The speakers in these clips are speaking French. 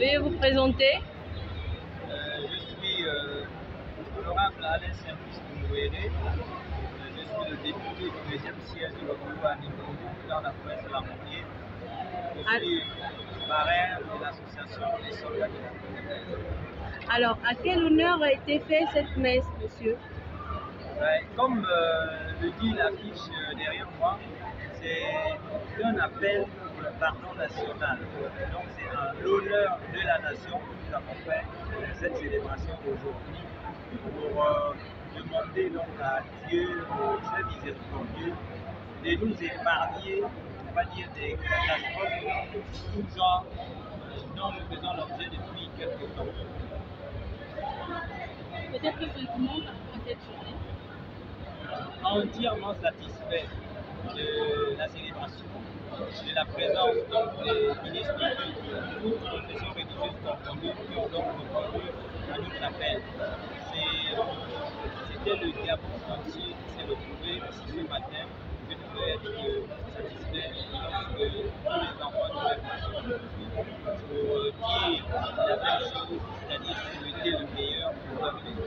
Veuillez vous présenter. Je suis honorable Alain Simplice Mouéré. Je suis le député du 2e siège de l'Okongo à Nimbourou dans la province de la Montier. Je suis parrain de l'association des soldats de la. Alors, à quel honneur a été faite cette messe, monsieur? Comme le dit l'affiche derrière moi, c'est un appel pour le pardon national. Donc c'est en l'honneur de la nation que nous avons fait cette célébration aujourd'hui pour demander donc à Dieu, au très miséricordieux, de nous épargner, on va dire, des catastrophes de tout genre dont nous faisons l'objet depuis quelques temps. Peut-être que sentiment par rapport à cette journée? Entièrement satisfait de la célébration, de la présence donc, des ministres de toutes les confessions religieuses confondues qui ont donc répondu à notre appel. C'était le Gabon entier qui s'est retrouvé ici ce matin, que nous pouvons être satisfaits lorsque tous les enfants de la nation pour dire la même chose, c'est-à-dire souhaiter le meilleur pour l'avenir.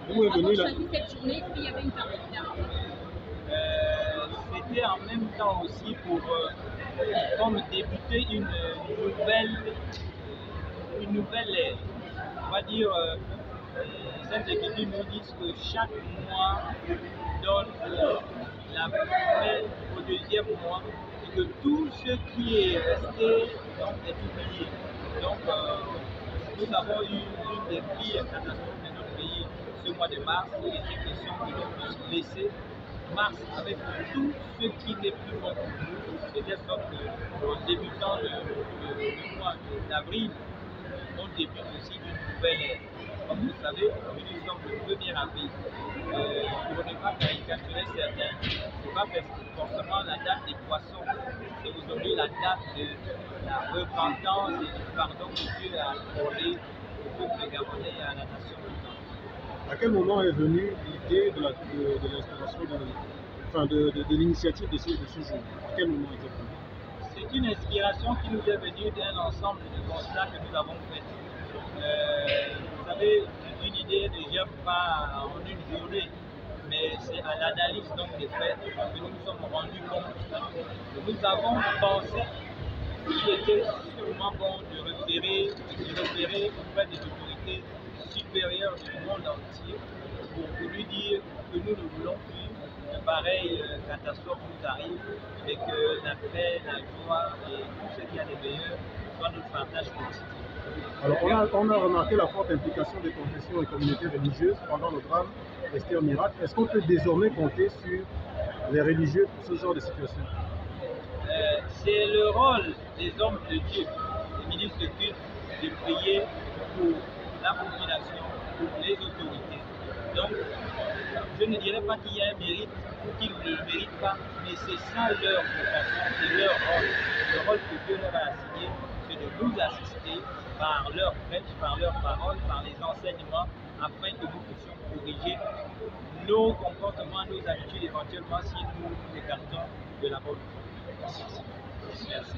Vous avez choisi cette journée, est-ce qu'il y avait une particularité? C'était en même temps aussi pour comme débuter une nouvelle ère. On va dire, Sainte Écriture nous dit que chaque mois donne la fin au deuxième mois et que tout ce qui est resté donc, est oublié. Donc nous avons eu une des pires catastrophes de notre pays ce mois de mars. Il était question de nous laisser mars avec tout ce qui n'est plus bon pour nous, de telle sorte qu'en débutant le mois d'avril, on débute aussi une nouvelle ère. Comme vous le savez, nous sommes le 1er avril. Pour ne pas caricaturer certains, ce n'est pas forcément la date des poissons, c'est aujourd'hui la date de la repentance et du pardon que Dieu a accordé au peuple gabonais et à la nation. À quel moment est venue l'idée de l'installation de l'initiative de ce jour? À quel moment est-elle venue? C'est une inspiration qui nous est venue d'un ensemble de constats que nous avons faits. Vous savez, une idée ne germe pas en une journée, mais c'est à l'analyse donc des faits que nous nous sommes rendus compte que nous avons pensé qu'il était sûrement bon de repérer auprès des autorités supérieures du monde entier pour lui dire que nous ne voulons plus de pareilles catastrophes nous arrivent et que la paix, la joie et tout ce qu'il y a de meilleur soit notre partage quotidien. Alors on a remarqué la forte implication des confessions et communautés religieuses pendant le drame Esther Miracle. Est-ce qu'on peut désormais compter sur les religieux pour ce genre de situation? C'est le rôle des hommes de Dieu, des ministres de culte, de prier pour la population, pour les autorités. Donc, je ne dirais pas qu'il y a un mérite ou qu'ils ne le méritent pas, mais c'est ça leur vocation, c'est leur rôle. Le rôle que Dieu leur a assigné, c'est de nous assister par leur prêche, par leurs paroles, par les enseignements, afin que nous puissions corriger nos comportements, nos habitudes, éventuellement si nous nous écartons de la bonne voie. Merci.